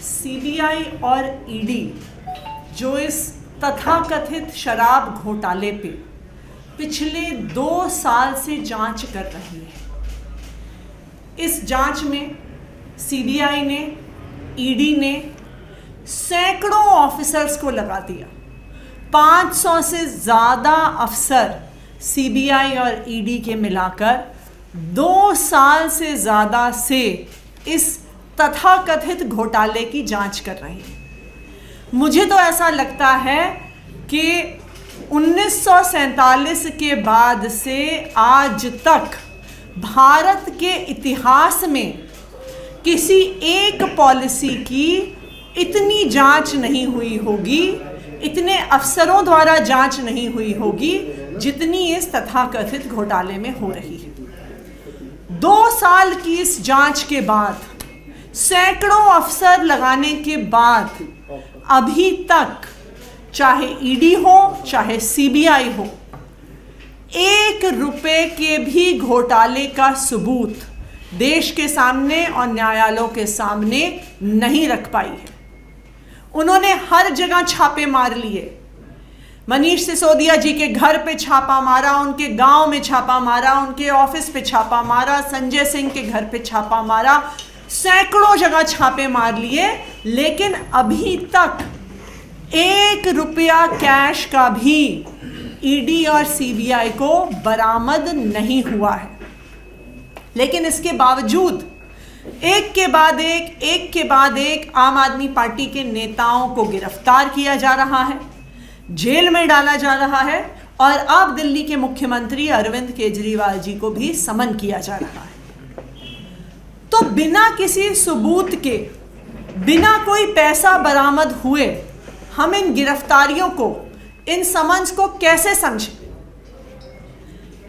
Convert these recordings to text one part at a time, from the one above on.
CBI और ED जो इस तथाकथित शराब घोटाले पे पिछले 2 साल से जांच कर रही है। इस जांच में सीबीआई ने, ईडी ने सैकड़ों ऑफिसर्स को लगा दिया। 500 से ज़्यादा अफसर सीबीआई और ईडी के मिलाकर 2 साल से ज़्यादा से इस तथाकथित घोटाले की जांच कर रही है। मुझे तो ऐसा लगता है कि 1947 के बाद से आज तक भारत के इतिहास में किसी एक पॉलिसी की इतनी जांच नहीं हुई होगी, इतने अफसरों द्वारा जांच नहीं हुई होगी जितनी इस तथाकथित घोटाले में हो रही है। 2 साल की इस जांच के बाद, सैकड़ों अफसर लगाने के बाद अभी तक चाहे ईडी हो चाहे सीबीआई हो, 1 रुपए के भी घोटाले का सबूत देश के सामने और न्यायालयों के सामने नहीं रख पाई है। उन्होंने हर जगह छापे मार लिए। मनीष सिसोदिया जी के घर पे छापा मारा, उनके गांव में छापा मारा, उनके ऑफिस पे छापा मारा, संजय सिंह के घर पे छापा मारा, सैकड़ों जगह छापे मार लिए, लेकिन अभी तक 1 रुपया कैश का भी ईडी और सीबीआई को बरामद नहीं हुआ है। लेकिन इसके बावजूद एक के बाद एक आम आदमी पार्टी के नेताओं को गिरफ्तार किया जा रहा है, जेल में डाला जा रहा है और अब दिल्ली के मुख्यमंत्री अरविंद केजरीवाल जी को भी समन किया जा रहा है। तो बिना किसी सबूत के, बिना कोई पैसा बरामद हुए हम इन गिरफ्तारियों को, इन समन्स को कैसे समझें?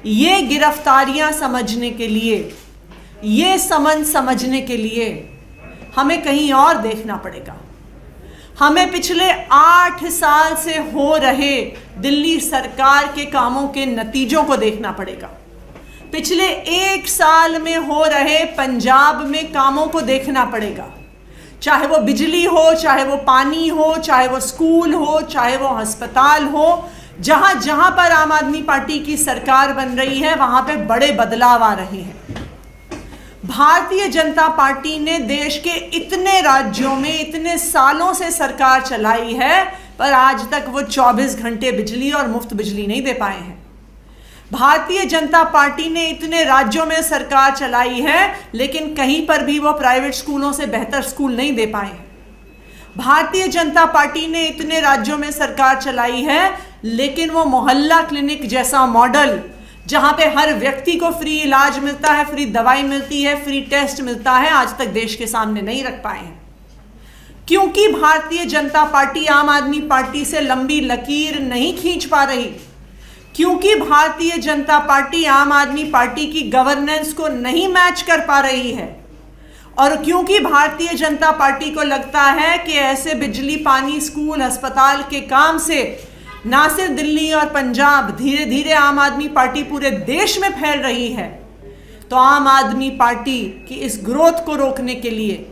ये गिरफ्तारियां समझने के लिए, ये समन समझने के लिए हमें कहीं और देखना पड़ेगा। हमें पिछले 8 साल से हो रहे दिल्ली सरकार के कामों के नतीजों को देखना पड़ेगा। पिछले 1 साल में हो रहे पंजाब में कामों को देखना पड़ेगा। चाहे वो बिजली हो, चाहे वो पानी हो, चाहे वो स्कूल हो, चाहे वो अस्पताल हो, जहां जहां पर आम आदमी पार्टी की सरकार बन रही है वहां पे बड़े बदलाव आ रहे हैं। भारतीय जनता पार्टी ने देश के इतने राज्यों में इतने सालों से सरकार चलाई है, पर आज तक वो 24 घंटे बिजली और मुफ्त बिजली नहीं दे पाए हैं। भारतीय जनता पार्टी ने इतने राज्यों में सरकार चलाई है, लेकिन कहीं पर भी वो प्राइवेट स्कूलों से बेहतर स्कूल नहीं दे पाए हैं। भारतीय जनता पार्टी ने इतने राज्यों में सरकार चलाई है, लेकिन वो मोहल्ला क्लिनिक जैसा मॉडल, जहां पे हर व्यक्ति को फ्री इलाज मिलता है, फ्री दवाई मिलती है, फ्री टेस्ट मिलता है, आज तक देश के सामने नहीं रख पाए हैं। क्योंकि भारतीय जनता पार्टी आम आदमी पार्टी से लंबी लकीर नहीं खींच पा रही, क्योंकि भारतीय जनता पार्टी आम आदमी पार्टी की गवर्नेंस को नहीं मैच कर पा रही है, और क्योंकि भारतीय जनता पार्टी को लगता है कि ऐसे बिजली, पानी, स्कूल, अस्पताल के काम से ना सिर्फ दिल्ली और पंजाब, धीरे धीरे आम आदमी पार्टी पूरे देश में फैल रही है। तो आम आदमी पार्टी की इस ग्रोथ को रोकने के लिए,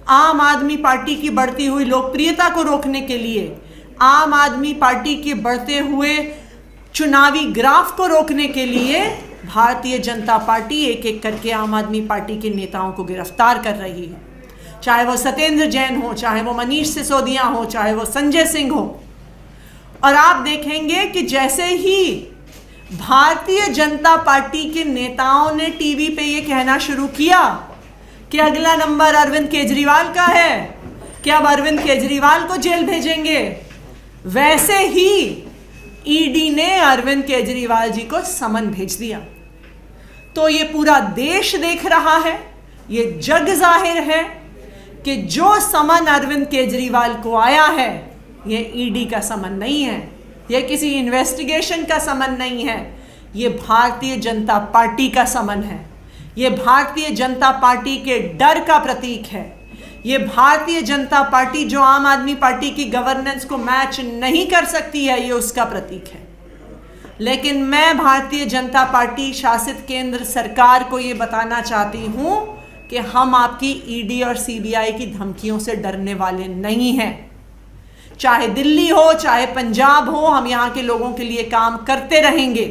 आम आदमी पार्टी की बढ़ती हुई लोकप्रियता को रोकने के लिए, आम आदमी पार्टी के बढ़ते हुए चुनावी ग्राफ को रोकने के लिए भारतीय जनता पार्टी एक एक करके आम आदमी पार्टी के नेताओं को गिरफ्तार कर रही है। चाहे वो सत्येंद्र जैन हो, चाहे वो मनीष सिसोदिया हो, चाहे वो संजय सिंह हो। और आप देखेंगे कि जैसे ही भारतीय जनता पार्टी के नेताओं ने टीवी पे ये कहना शुरू किया कि अगला नंबर अरविंद केजरीवाल का है, कि अब अरविंद केजरीवाल को जेल भेजेंगे, वैसे ही ईडी ने अरविंद केजरीवाल जी को समन भेज दिया। तो ये पूरा देश देख रहा है, ये जग जाहिर है कि जो समन अरविंद केजरीवाल को आया है, ये ईडी का समन नहीं है, ये किसी इन्वेस्टिगेशन का समन नहीं है, ये भारतीय जनता पार्टी का समन है। ये भारतीय जनता पार्टी के डर का प्रतीक है। ये भारतीय जनता पार्टी जो आम आदमी पार्टी की गवर्नेंस को मैच नहीं कर सकती है, ये उसका प्रतीक है। लेकिन मैं भारतीय जनता पार्टी शासित केंद्र सरकार को ये बताना चाहती हूँ कि हम आपकी ईडी और सीबीआई की धमकियों से डरने वाले नहीं हैं। चाहे दिल्ली हो, चाहे पंजाब हो, हम यहाँ के लोगों के लिए काम करते रहेंगे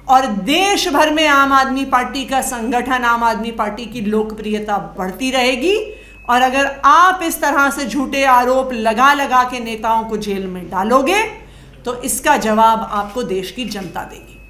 और देश भर में आम आदमी पार्टी का संगठन, आम आदमी पार्टी की लोकप्रियता बढ़ती रहेगी। और अगर आप इस तरह से झूठे आरोप लगा लगा के नेताओं को जेल में डालोगे तो इसका जवाब आपको देश की जनता देगी।